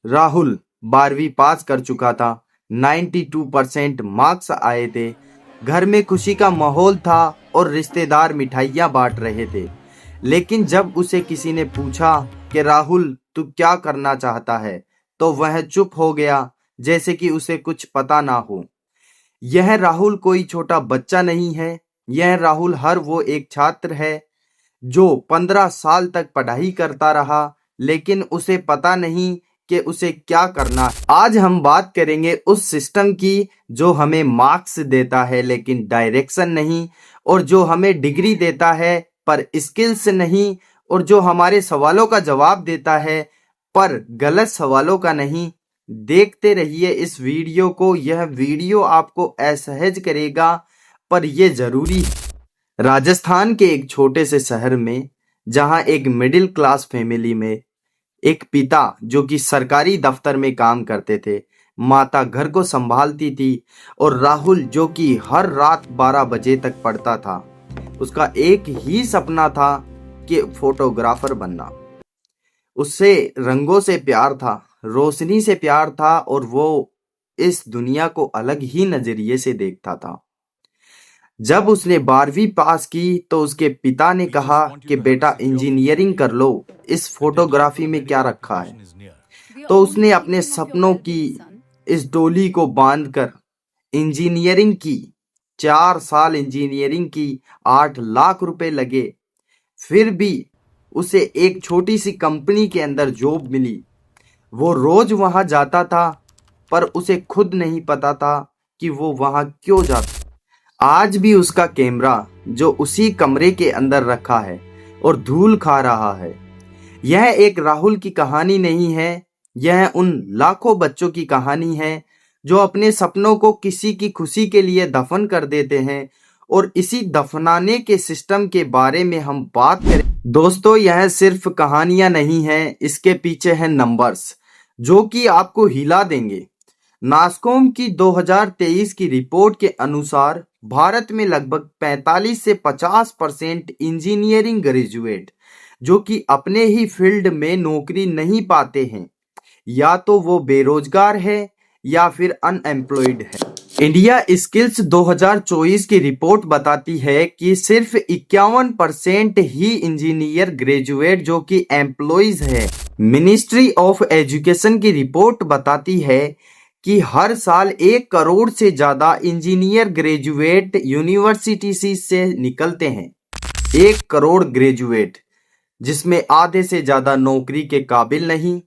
राहुल 12वीं पास कर चुका था। 92% मार्क्स आए थे। घर में खुशी का माहौल था और रिश्तेदार मिठाइयाँ बांट रहे थे। लेकिन जब उसे किसी ने पूछा कि राहुल तू क्या करना चाहता है, तो वह चुप हो गया, जैसे कि उसे कुछ पता ना हो। यह राहुल कोई छोटा बच्चा नहीं है। यह राहुल हर वो एक छात्र है जो 15 साल तक पढ़ाई करता रहा, लेकिन उसे पता नहीं कि उसे क्या करना है। आज हम बात करेंगे उस सिस्टम की जो हमें मार्क्स देता है लेकिन डायरेक्शन नहीं, और जो हमें डिग्री देता है पर स्किल्स नहीं, और जो हमारे सवालों का जवाब देता है पर गलत सवालों का नहीं। देखते रहिए इस वीडियो को। यह वीडियो आपको असहज करेगा पर यह जरूरी है। राजस्थान के एक छोटे से शहर में, जहां एक मिडिल क्लास फैमिली में एक पिता जो कि सरकारी दफ्तर में काम करते थे, माता घर को संभालती थी, और राहुल जो कि हर रात 12 बजे तक पढ़ता था। उसका एक ही सपना था कि फोटोग्राफर बनना। उससे रंगों से प्यार था, रोशनी से प्यार था, और वो इस दुनिया को अलग ही नजरिए से देखता था। जब उसने 12वीं पास की तो उसके पिता ने कहा कि बेटा इंजीनियरिंग कर लो, इस फोटोग्राफी में क्या रखा है। तो उसने अपने सपनों की इस डोली को बांधकर इंजीनियरिंग की। 4 साल इंजीनियरिंग की, 8 लाख रुपए लगे। फिर भी उसे एक छोटी सी कंपनी के अंदर जॉब मिली। वो रोज वहां जाता था, पर उसे खुद नहीं पता था कि वो वहां क्यों जाता। आज भी उसका कैमरा जो उसी कमरे के अंदर रखा है और धूल खा रहा है। यह एक राहुल की कहानी नहीं है, यह उन लाखों बच्चों की कहानी है जो अपने सपनों को किसी की खुशी के लिए दफन कर देते हैं। और इसी दफनाने के सिस्टम के बारे में हम बात करें। दोस्तों, यह सिर्फ कहानियां नहीं है, इसके पीछे हैं नंबर्स जो कि आपको हिला देंगे। नास्कॉम की 2023 की रिपोर्ट के अनुसार भारत में लगभग 45 से 50% इंजीनियरिंग ग्रेजुएट जो कि अपने ही फील्ड में नौकरी नहीं पाते हैं, या तो वो बेरोजगार है या फिर अनएम्प्लॉयड है। इंडिया स्किल्स 2024 की रिपोर्ट बताती है कि सिर्फ 51% ही इंजीनियर ग्रेजुएट जो कि एम्प्लॉयज है। मिनिस्ट्री ऑफ एजुकेशन की रिपोर्ट बताती है कि हर साल 1 करोड़ से ज्यादा इंजीनियर ग्रेजुएट यूनिवर्सिटी से निकलते हैं। 1 करोड़ ग्रेजुएट, जिसमें आधे से ज्यादा नौकरी के काबिल नहीं।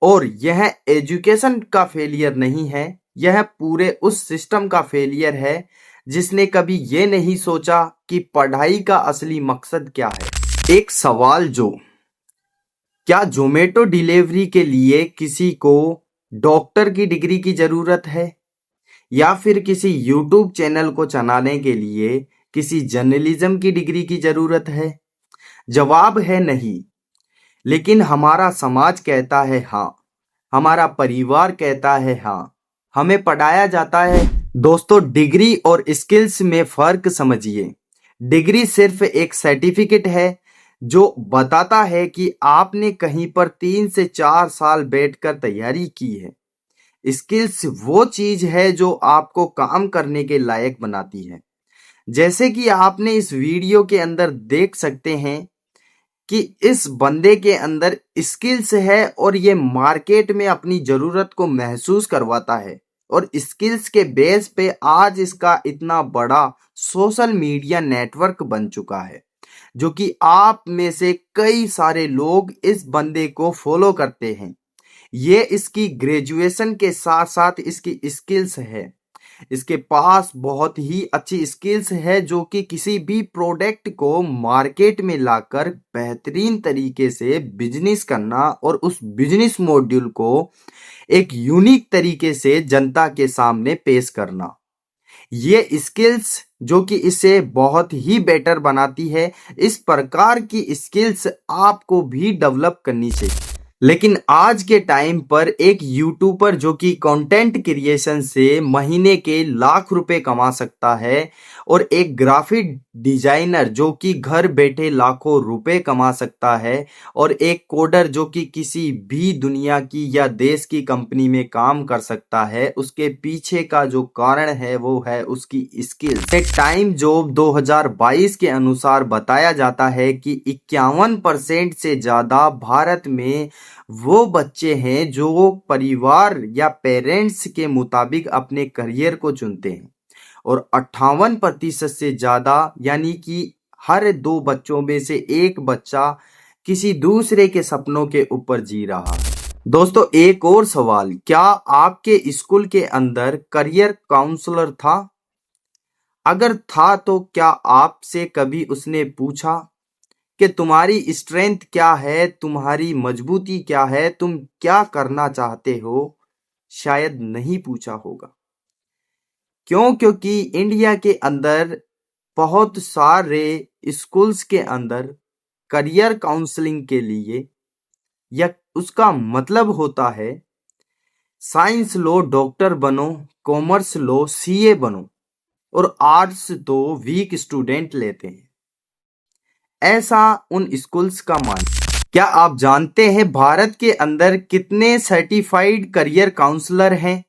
और यह एजुकेशन का फेलियर नहीं है, यह पूरे उस सिस्टम का फेलियर है जिसने कभी ये नहीं सोचा कि पढ़ाई का असली मकसद क्या है। एक सवाल जो, क्या जोमेटो डिलीवरी के लिए किसी को डॉक्टर की डिग्री की जरूरत है, या फिर किसी यूट्यूब चैनल को चलाने के लिए किसी जर्नलिज्म की डिग्री की जरूरत है? जवाब है नहीं। लेकिन हमारा समाज कहता है हाँ, हमारा परिवार कहता है हाँ, हमें पढ़ाया जाता है। दोस्तों, डिग्री और स्किल्स में फर्क समझिए। डिग्री सिर्फ एक सर्टिफिकेट है जो बताता है कि आपने कहीं पर 3 से 4 साल बैठकर तैयारी की है। स्किल्स वो चीज है जो आपको काम करने के लायक बनाती है। जैसे कि आपने इस वीडियो के अंदर देख सकते हैं कि इस बंदे के अंदर स्किल्स है और ये मार्केट में अपनी जरूरत को महसूस करवाता है, और स्किल्स के बेस पे आज इसका इतना बड़ा सोशल मीडिया नेटवर्क बन चुका है, जो कि आप में से कई सारे लोग इस बंदे को फॉलो करते हैं। ये इसकी ग्रेजुएशन के साथ साथ इसकी स्किल्स है। इसके पास बहुत ही अच्छी स्किल्स है जो कि किसी भी प्रोडक्ट को मार्केट में लाकर बेहतरीन तरीके से बिजनेस करना और उस बिजनेस मॉड्यूल को एक यूनिक तरीके से जनता के सामने पेश करना। ये स्किल्स जो कि इसे बहुत ही बेटर बनाती है। इस प्रकार की स्किल्स आपको भी डेवलप करनी चाहिए। लेकिन आज के टाइम पर एक यूट्यूबर जो कि कंटेंट क्रिएशन से महीने के लाख रुपए कमा सकता है और एक ग्राफिक डिजाइनर जो कि घर बैठे लाखों रुपए कमा सकता है और एक कोडर जो कि किसी भी दुनिया की या देश की कंपनी में काम कर सकता है, उसके पीछे का जो कारण है वो है उसकी स्किल्स। एक टाइम जॉब 2022 के अनुसार बताया जाता है कि 51% से ज्यादा भारत में वो बच्चे हैं जो परिवार या पेरेंट्स के मुताबिक अपने करियर को चुनते हैं और 58% से ज्यादा यानी कि हर 2 बच्चों में से एक बच्चा किसी दूसरे के सपनों के ऊपर जी रहा है। दोस्तों, एक और सवाल, क्या आपके स्कूल के अंदर करियर काउंसलर था? अगर था तो क्या आपसे कभी उसने पूछा कि तुम्हारी स्ट्रेंथ क्या है, तुम्हारी मजबूती क्या है, तुम क्या करना चाहते हो? शायद नहीं पूछा होगा। क्यों? क्योंकि इंडिया के अंदर बहुत सारे स्कूल्स के अंदर करियर काउंसलिंग के लिए या उसका मतलब होता है साइंस लो डॉक्टर बनो, कॉमर्स लो सीए बनो, और आर्ट्स तो वीक स्टूडेंट लेते हैं, ऐसा उन स्कूल्स का मान। क्या आप जानते हैं भारत के अंदर कितने सर्टिफाइड करियर काउंसलर हैं?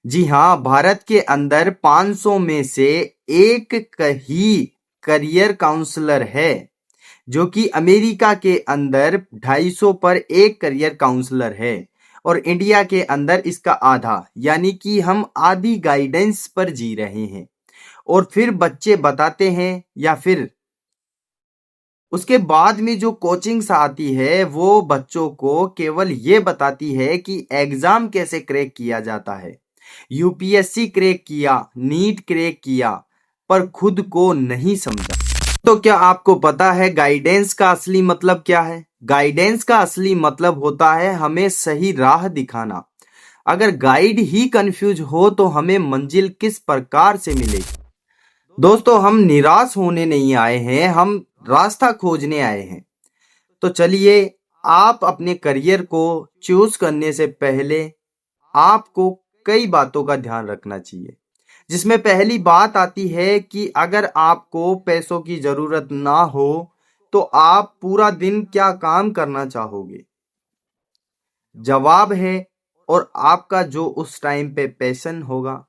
जी हाँ, भारत के अंदर 500 में से एक ही करियर काउंसलर है, जो कि अमेरिका के अंदर 250 पर एक करियर काउंसलर है और इंडिया के अंदर इसका आधा, यानी कि हम आधी गाइडेंस पर जी रहे हैं। और फिर बच्चे बताते हैं या फिर उसके बाद में जो कोचिंग्स आती है वो बच्चों को केवल ये बताती है कि एग्जाम कैसे क्रैक किया जाता है, यूपीएससी क्रैक किया, नीट क्रैक किया, पर खुद को नहीं समझा। तो क्या आपको पता है गाइडेंस का असली मतलब क्या है? गाइडेंस का असली मतलब होता है हमें सही राह दिखाना। अगर गाइड ही कंफ्यूज हो तो हमें मंजिल किस प्रकार से मिलेगी? दोस्तों, हम निराश होने नहीं आए हैं, हम रास्ता खोजने आए हैं। तो चलिए, आप अपने करियर को चूज करने से पहले आपको कई बातों का ध्यान रखना चाहिए, जिसमें पहली बात आती है कि अगर आपको पैसों की जरूरत ना हो तो आप पूरा दिन क्या काम करना चाहोगे? जवाब है, और आपका जो उस टाइम पे पैशन होगा,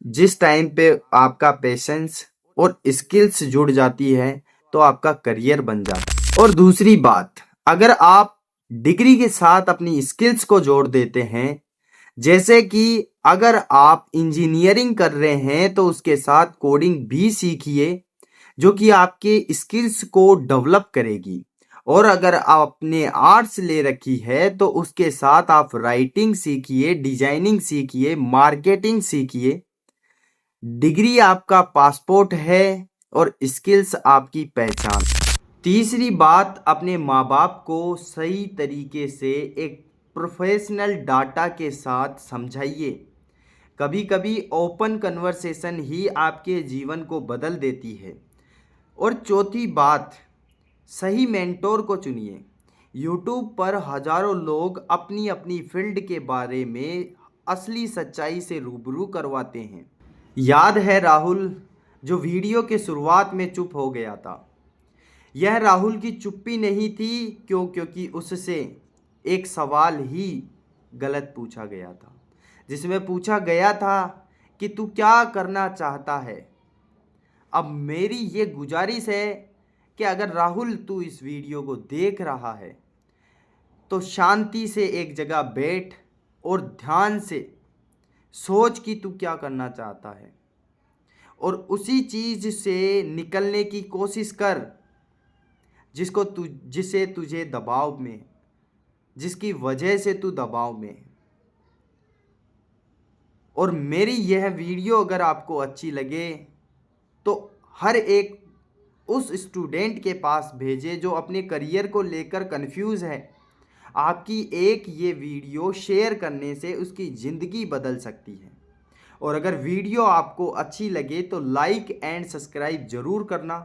जिस टाइम पे आपका पेशेंस और स्किल्स जुड़ जाती है तो आपका करियर बन जाता है। और दूसरी बात, अगर आप डिग्री के साथ अपनी स्किल्स को जोड़ देते हैं, जैसे कि अगर आप इंजीनियरिंग कर रहे हैं तो उसके साथ कोडिंग भी सीखिए, जो कि आपके स्किल्स को डेवलप करेगी। और अगर आपने आर्ट्स ले रखी है तो उसके साथ आप राइटिंग सीखिए, डिजाइनिंग सीखिए, मार्केटिंग सीखिए। डिग्री आपका पासपोर्ट है और स्किल्स आपकी पहचान। तीसरी बात, अपने माँ बाप को सही तरीके से एक प्रोफेशनल डाटा के साथ समझाइए। कभी कभी ओपन कन्वर्सेशन ही आपके जीवन को बदल देती है। और चौथी बात, सही मेंटोर को चुनिए। यूट्यूब पर हजारों लोग अपनी अपनी फील्ड के बारे में असली सच्चाई से रूबरू करवाते हैं। याद है राहुल, जो वीडियो के शुरुआत में चुप हो गया था? यह राहुल की चुप्पी नहीं थी, क्योंकि उससे एक सवाल ही गलत पूछा गया था, जिसमें पूछा गया था कि तू क्या करना चाहता है। अब मेरी ये गुजारिश है कि अगर राहुल तू इस वीडियो को देख रहा है तो शांति से एक जगह बैठ और ध्यान से सोच कि तू क्या करना चाहता है और उसी चीज से निकलने की कोशिश कर जिसे तुझे दबाव में, जिसकी वजह से तू दबाव में। और मेरी यह वीडियो अगर आपको अच्छी लगे तो हर एक उस स्टूडेंट के पास भेजे जो अपने करियर को लेकर कंफ्यूज है। आपकी एक ये वीडियो शेयर करने से उसकी ज़िंदगी बदल सकती है। और अगर वीडियो आपको अच्छी लगे तो लाइक एंड सब्सक्राइब ज़रूर करना।